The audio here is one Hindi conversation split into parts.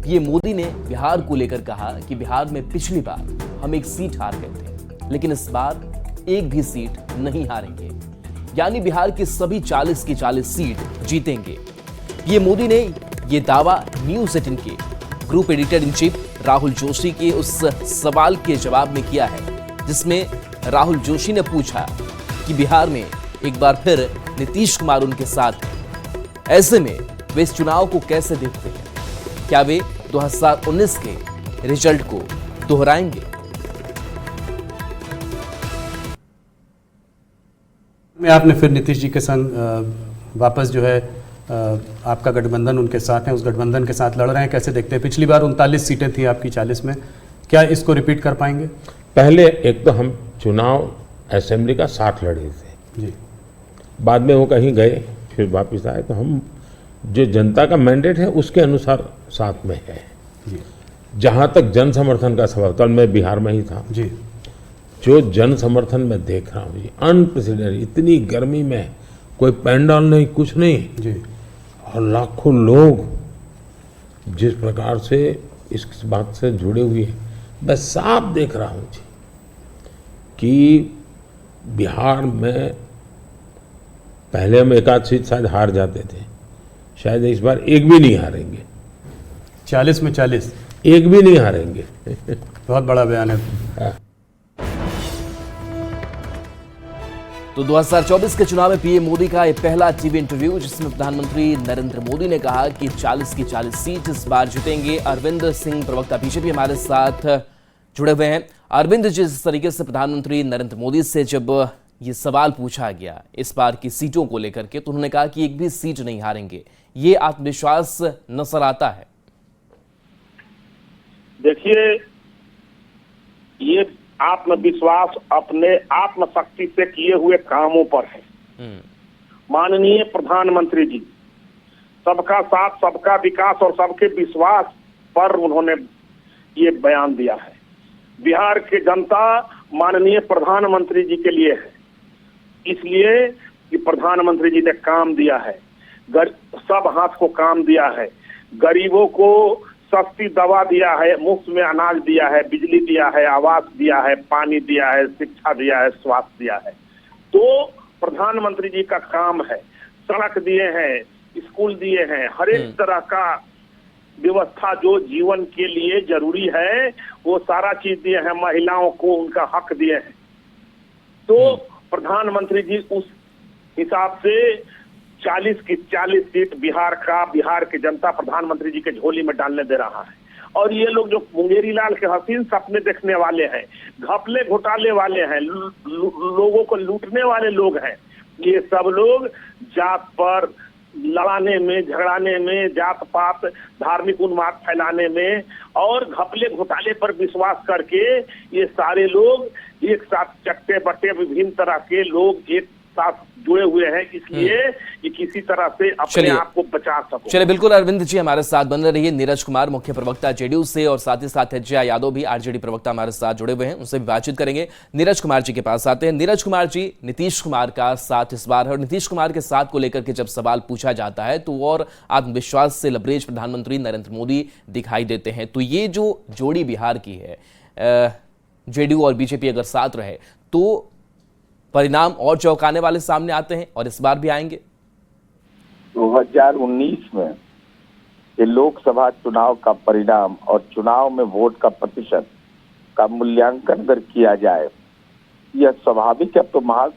पीएम मोदी ने बिहार को लेकर कहा कि बिहार में पिछली बार हम एक सीट हार गए थे, लेकिन इस बार एक भी सीट नहीं हारेंगे, यानी बिहार की सभी 40 की 40 सीट जीतेंगे। पीएम मोदी ने यह दावा न्यूज 18 के group editor in chief Rahul Joshi के उस सवाल के जवाब में किया है, जिसमें राहुल जोशी ने पूछा कि बिहार में एक बार फिर नीतीश कुमार उनके साथ हैं। ऐसे में वे इस चुनाव को कैसे देखते हैं? क्या वे 2019 के रिजल्ट को दोहराएंगे? में आपने फिर नीतीश जी के संग वापस जो है आपका गठबंधन उनके साथ है, उस गठबंधन के साथ लड़ रहे हैं, कैसे देखते हैं? पिछली बार 39 सीटें थी आपकी 40 में, क्या इसको रिपीट कर पाएंगे? पहले एक तो हम चुनाव असेंबली का 60 लड़े थे जी, बाद में वो कहीं गए फिर वापस आए, तो हम जो जनता का मैंडेट है उसके अनुसार साथ में है जी, जहां तक जन समर्थन का सवाल, तो मैं बिहार में ही था जी, जो जन समर्थन में देख रहा हूँ जी, अनप्रेसिडेंटेड, इतनी गर्मी में कोई पैंडल नहीं, कुछ नहीं जी, और लाखों लोग जिस प्रकार से इस बात से जुड़े हुए हैं, मैं साफ देख रहा हूँ जी कि बिहार में पहले हम एक आध सीट शायद हार जाते थे, शायद इस बार एक भी नहीं हारेंगे। 40 में 40 एक भी नहीं हारेंगे। बहुत बड़ा बयान है। तो 2024 के चुनाव में पीएम मोदी का यह पहला टीवी इंटरव्यू, जिसमें प्रधानमंत्री नरेंद्र मोदी ने कहा कि 40 की 40 सीट इस बार जीतेंगे। अरविंद सिंह, प्रवक्ता बीजेपी, हमारे साथ जुड़े हुए हैं। अरविंद, जिस तरीके से प्रधानमंत्री नरेंद्र मोदी से जब ये सवाल पूछा गया इस बार की सीटों को लेकर के, तो उन्होंने कहा कि एक भी सीट नहीं हारेंगे, ये आत्मविश्वास नजर आता है। देखिए, ये आत्मविश्वास अपने आत्मशक्ति से किए हुए कामों पर है। माननीय प्रधानमंत्री जी सबका साथ, सबका विकास और सबके विश्वास पर उन्होंने ये बयान दिया है। बिहार की जनता माननीय प्रधानमंत्री जी के लिए है, इसलिए कि प्रधानमंत्री जी ने काम दिया है, सब हाथ को काम दिया है, गरीबों को सस्ती दवा दिया है, मुफ्त में अनाज दिया है, बिजली दिया है, आवास दिया है, पानी दिया है, शिक्षा दिया है, स्वास्थ्य दिया है। तो प्रधानमंत्री जी का काम है, सड़क दिए हैं, स्कूल दिए हैं, हर एक तरह का व्यवस्था जो जीवन के लिए जरूरी है वो सारा चीज दिए हैं, महिलाओं को उनका हक दिए हैं। तो प्रधानमंत्री जी उस हिसाब से 40 की 40 सीट बिहार की जनता प्रधानमंत्री जी के झोली में डालने दे रहा है। और ये लोग जो मुंगेरी लाल के हसीन सपने देखने वाले हैं, घपले घोटाले वाले हैं, लोगों को लूटने वाले लोग हैं, ये सब लोग जात पर लड़ाने में, झगड़ाने में, जात पात, धार्मिक उन्माद फैलाने में और घपले घोटाले पर विश्वास करके ये सारे लोग एक साथ चट्टे बट्टे विभिन्न तरह के लोग एक साथ जुड़े हुए हैं, इसलिए ये किसी तरह से अपने आप को बचा सको। चलिए, बिल्कुल अरविंद जी हमारे साथ बने रहिए। नीरज कुमार, मुख्य प्रवक्ता जेडीयू से, और साथ ही साथ एच यादव भी आरजेडी प्रवक्ता हमारे साथ जुड़े हुए हैं, उनसे भी बातचीत करेंगे। नीरज कुमार जी के पास आते हैं। नीरज कुमार जी, नीतीश कुमार का साथ इस बार है और नीतीश कुमार के साथ को लेकर के जब सवाल पूछा जाता है तो और आत्मविश्वास से लबरेज प्रधानमंत्री नरेंद्र मोदी दिखाई देते हैं। तो ये जो जोड़ी बिहार की है, जेडीयू और बीजेपी अगर साथ रहे तो परिणाम और चौंकाने वाले सामने आते हैं, और इस बार भी आएंगे। 2019 में ये लोकसभा चुनाव का परिणाम और चुनाव में वोट का प्रतिशत का मूल्यांकन अगर किया जाए, यह स्वाभाविक है।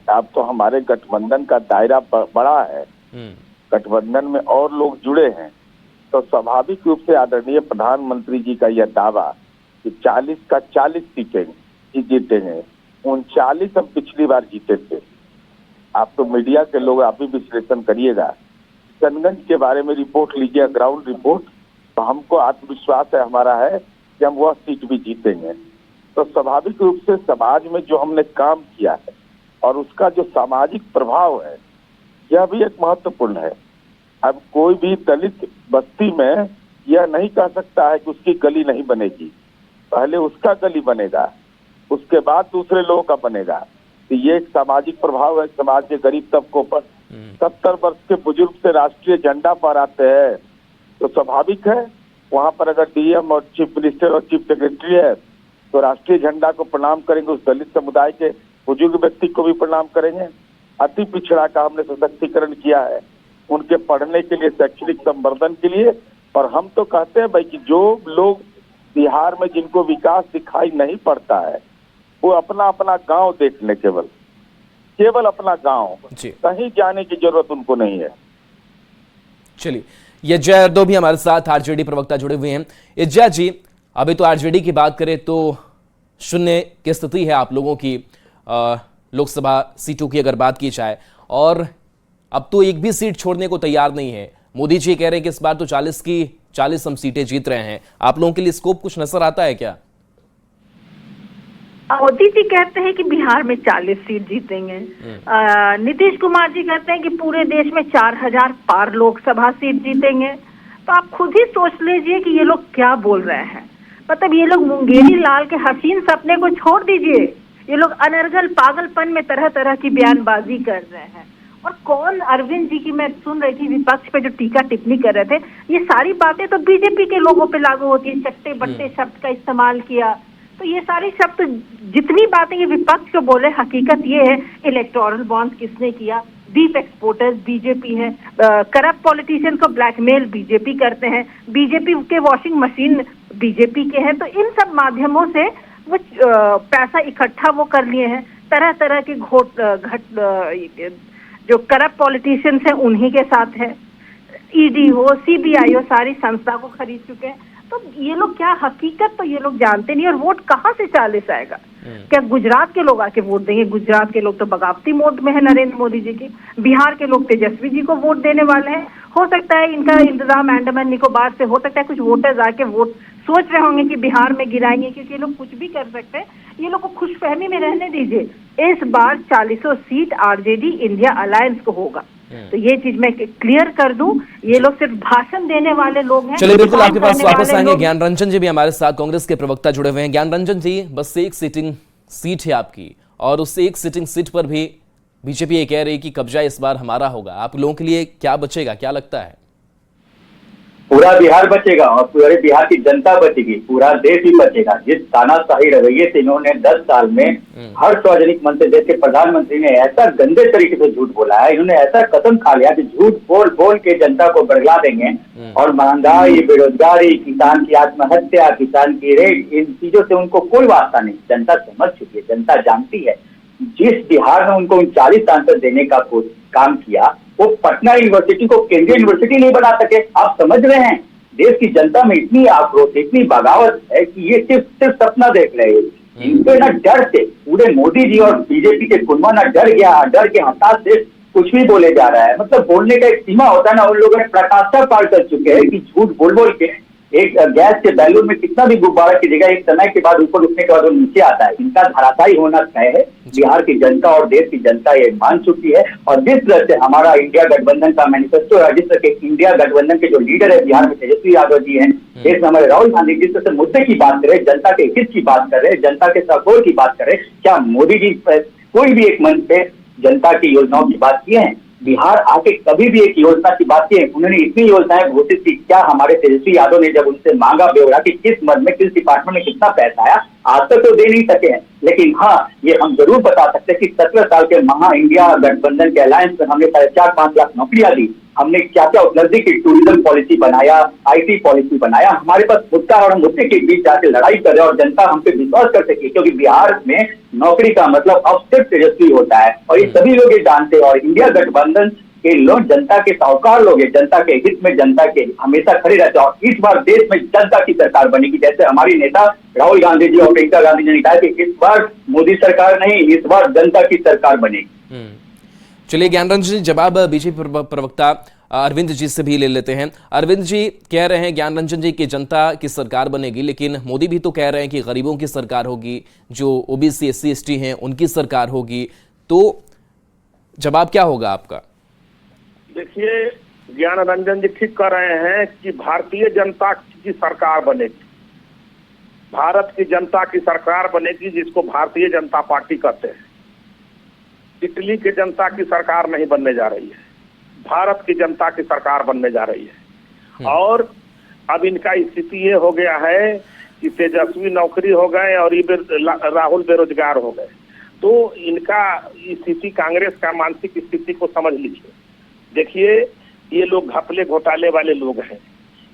अब तो हमारे गठबंधन का दायरा बड़ा है, गठबंधन में और लोग जुड़े हैं, तो स्वाभाविक रूप से आदरणीय प्रधानमंत्री जी का यह दावा कि 40 का 40 सीटें जीतेंगे, 39 हम पिछली बार जीते थे। आप तो मीडिया के लोग, आप भी विश्लेषण करिएगा, किशनगंज के बारे में रिपोर्ट लीजिए, ग्राउंड रिपोर्ट, तो हमको आत्मविश्वास है हमारा है कि हम वह सीट भी जीतेंगे। तो स्वाभाविक रूप से समाज में जो हमने काम किया है और उसका जो सामाजिक प्रभाव है, यह भी एक महत्वपूर्ण है। अब कोई भी दलित बस्ती में यह नहीं कह सकता है कि उसकी गली नहीं बनेगी, पहले उसका गली बनेगा, उसके बाद दूसरे लोगों का बनेगा। तो ये एक सामाजिक प्रभाव है समाज के गरीब तबकों पर। 70 वर्ष के बुजुर्ग से राष्ट्रीय झंडा फहराते हैं तो स्वाभाविक है वहां पर अगर डीएम और चीफ मिनिस्टर और चीफ सेक्रेटरी है तो राष्ट्रीय झंडा को प्रणाम करेंगे, उस दलित समुदाय के बुजुर्ग व्यक्ति को भी प्रणाम करेंगे। अति पिछड़ा का हमने सशक्तिकरण किया है उनके पढ़ने के लिए, शैक्षणिक संवर्धन के लिए। और हम तो कहते हैं भाई कि जो लोग बिहार में जिनको विकास दिखाई नहीं पड़ता है वो अपना अपना गांव देख ले, केवल अपना गांव, कहीं जाने की जरूरत उनको नहीं है। चलिए, यज्ञा यादव भी हमारे साथ आरजेडी प्रवक्ता जुड़े हुए हैं। यज्ञा जी, अभी तो आरजेडी की बात करें तो शून्य की स्थिति है आप लोगों की लोकसभा सीटों की अगर बात की जाए, और अब तो एक भी सीट छोड़ने को तैयार नहीं है। मोदी जी कह रहे हैं कि इस बार तो 40 की 40 हम सीटें जीत रहे हैं। आप लोगों के लिए स्कोप कुछ नजर आता है क्या? मोदी जी कहते हैं कि बिहार में 40 सीट जीतेंगे। नीतीश कुमार जी कहते हैं कि पूरे देश में 4000 पार लोकसभा सीट जीतेंगे। तो आप खुद ही सोच लीजिए कि ये लोग क्या बोल रहे हैं। मतलब ये लोग मुंगेरी लाल के हसीन सपने को छोड़ दीजिए, ये लोग अनर्गल पागलपन में तरह तरह की बयानबाजी कर रहे हैं। और कौन, अरविंद जी की मैं सुन रही थी विपक्ष पे जो टीका टिप्पणी कर रहे थे, ये सारी बातें तो बीजेपी के लोगों पे लागू होती है। चट्टे बट्टे शब्द का इस्तेमाल किया, तो ये सारी शब्द जितनी बातें ये विपक्ष को बोले, हकीकत ये है इलेक्टोरल बॉन्ड किसने किया, बीफ एक्सपोर्टर्स बीजेपी है, करप्ट पॉलिटिशियन को ब्लैकमेल बीजेपी करते हैं, बीजेपी के वॉशिंग मशीन बीजेपी के हैं। तो इन सब माध्यमों से वो पैसा इकट्ठा वो कर लिए हैं। तरह तरह के जो करप्ट पॉलिटिशियंस हैं उन्हीं के साथ है। ईडी हो, सीबीआई हो, सारी संस्था को खरीद चुके हैं। तो ये लोग क्या, हकीकत तो ये लोग जानते नहीं। और वोट कहाँ से 40 आएगा? क्या गुजरात के लोग आके वोट देंगे? गुजरात के लोग तो बगावती मोड में है नरेंद्र मोदी जी की। बिहार के लोग तेजस्वी जी को वोट देने वाले हैं। हो सकता है इनका इंतजाम अंडमान निकोबार से, हो सकता है कुछ वोटर्स आके वोट सोच रहे होंगे कि बिहार में गिराएंगे, क्योंकि ये लोग कुछ भी कर सकते हैं। ये लोग को खुशफहमी में रहने दीजिए। इस बार 40 सीट आरजेडी इंडिया अलायंस को होगा। तो ये चीज मैं क्लियर कर दूं, ये लोग सिर्फ भाषण देने वाले लोग हैं। चलिए, बिल्कुल आपके पास वापस आएंगे। ज्ञान रंजन जी भी हमारे साथ, कांग्रेस के प्रवक्ता जुड़े हुए हैं। ज्ञान रंजन जी, बस एक सिटिंग सीट है आपकी, और उस एक सिटिंग सीट पर भी बीजेपी ये कह रही है कि कब्जा इस बार हमारा होगा। आप लोगों के लिए क्या बचेगा, क्या लगता है? पूरा बिहार बचेगा और पूरे बिहार की जनता बचेगी, पूरा देश ही बचेगा। जिस तानाशाही रवैये से इन्होंने 10 साल में हर सार्वजनिक मंच से, देश के प्रधानमंत्री ने ऐसा गंदे तरीके से झूठ बोला है, इन्होंने ऐसा कसम खा लिया कि झूठ बोल बोल के जनता को बरगला देंगे। और महंगाई, बेरोजगारी, किसान की आत्महत्या, किसान की रेट, इन चीजों से उनको कोई वास्ता नहीं। जनता समझ चुकी है, जनता जानती है। जिस बिहार में उनको 39 सांसद देने का काम किया, वो पटना यूनिवर्सिटी को केंद्रीय यूनिवर्सिटी नहीं बना सके। आप समझ रहे हैं, देश की जनता में इतनी आक्रोश, इतनी बगावत है कि ये सिर्फ सपना देख रहे हैं। इनके ना डर से पूरे मोदी जी और बीजेपी के कुनवा ना डर के हताश से कुछ भी बोले जा रहा है। मतलब बोलने का एक सीमा होता है ना, उन लोगों ने प्रकाशता पार कर चुके हैं कि झूठ बोल बोल के एक गैस के बैलून में कितना भी गुब्बारा कीजिएगा, एक समय के बाद ऊपर उठने के बाद वो नीचे आता है। इनका धराशायी होना तय है। बिहार की जनता और देश की जनता ये मान चुकी है। और जिस तरह से हमारा इंडिया गठबंधन का मैनिफेस्टो है, जिस तरह के इंडिया गठबंधन के जो लीडर है बिहार में तेजस्वी यादव जी हैं, देश में हमारे राहुल गांधी, जिस तरह से मुद्दे की बात कर रहे, जनता के हित की बात कर रहे, जनता के सपोर्ट की बात कर रहे, क्या मोदी जी कोई भी एक मंच पे जनता की योजनाओं की बात की है? बिहार आके कभी भी एक योजना की बात की है? उन्होंने इतनी योजनाएं घोषित की, क्या हमारे तेजस्वी यादव ने जब उनसे मांगा ब्यौरा कि किस मद में, किस डिपार्टमेंट में कितना पैसा आया, आज तक तो दे नहीं सके हैं। लेकिन हाँ, ये हम जरूर बता सकते हैं कि 17 साल के महा इंडिया गठबंधन के अलायंस में हमने 4.5 लाख नौकरियां दी। हमने क्या क्या उपलब्धि की, टूरिज्म पॉलिसी बनाया, IT पॉलिसी बनाया। हमारे पास मुद्दा और मुद्दे के बीच जाके लड़ाई कर रहे और जनता हम पे विश्वास कर सके, क्योंकि बिहार में नौकरी का मतलब अब सिर्फ तेजस्वी होता है और ये सभी लोग ये जानते हैं। और इंडिया गठबंधन के लोग जनता के साहूकार लोग हैं, जनता के हित में, जनता के हमेशा खड़े रहते हैं। और इस बार देश में जनता की सरकार बनेगी, जैसे हमारी नेता राहुल गांधी जी और प्रियंका गांधी जी ने कहा कि इस बार मोदी सरकार नहीं, इस बार जनता की सरकार बनेगी। चलिए ज्ञान रंजन जी, जवाब बीजेपी प्रवक्ता अरविंद जी से भी ले लेते हैं। अरविंद जी कह रहे हैं, ज्ञान रंजन जी, की जनता की सरकार बनेगी, लेकिन मोदी भी तो कह रहे हैं कि गरीबों की सरकार होगी, जो OBC SC ST हैं उनकी सरकार होगी। तो जवाब क्या होगा आपका? देखिए, ज्ञान रंजन जी ठीक कर रहे हैं कि भारतीय जनता की सरकार बनेगी, भारत की जनता की सरकार बनेगी, जिसको भारतीय जनता पार्टी कहते हैं। इटली की जनता की सरकार नहीं बनने जा रही है, भारत की जनता की सरकार बनने जा रही है। और अब इनका स्थिति ये हो गया है कि तेजस्वी नौकरी हो गए और ये राहुल बेरोजगार हो गए। तो इनका स्थिति, कांग्रेस का मानसिक स्थिति को समझ लीजिए। देखिए, ये लोग घपले घोटाले वाले लोग हैं।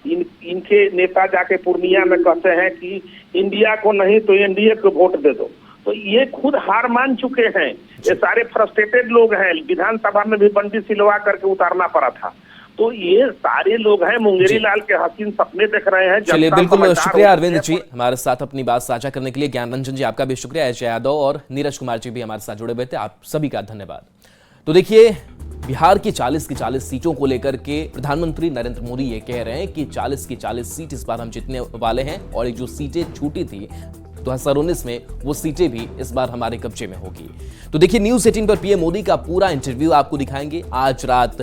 इनके नेता जाके पूर्णिया में कहते हैं कि इंडिया को नहीं तो एनडीए को वोट दे दो। तो ये खुद हार मान चुके हैं। ये सारे फ्रस्ट्रेटेड लोग हैं। विधानसभा में भी बंडी सिलवा करके उतारना पड़ा था। तो ये सारे लोग हैं, मुंगेरी लाल के हसीन सपने देख रहे हैं। चलिए, बिल्कुल शुक्रिया अरविंद जी हमारे साथ अपनी बात साझा करने के लिए। ज्ञान रंजन जी आपका भी शुक्रिया। अजय यादव और नीरज कुमार जी भी हमारे साथ जुड़े हुए थे, आप सभी का धन्यवाद। तो देखिए, बिहार की 40 की 40 सीटों को लेकर के प्रधानमंत्री नरेंद्र मोदी ये कह रहे हैं कि 40 की 40 सीट इस बार हम जीतने वाले हैं और जो सीटें छूटी थी 2019 में, वो सीटें भी इस बार हमारे कब्जे में होगी। तो देखिए, न्यूज़ 18 पर पीएम मोदी का पूरा इंटरव्यू आपको दिखाएंगे आज रात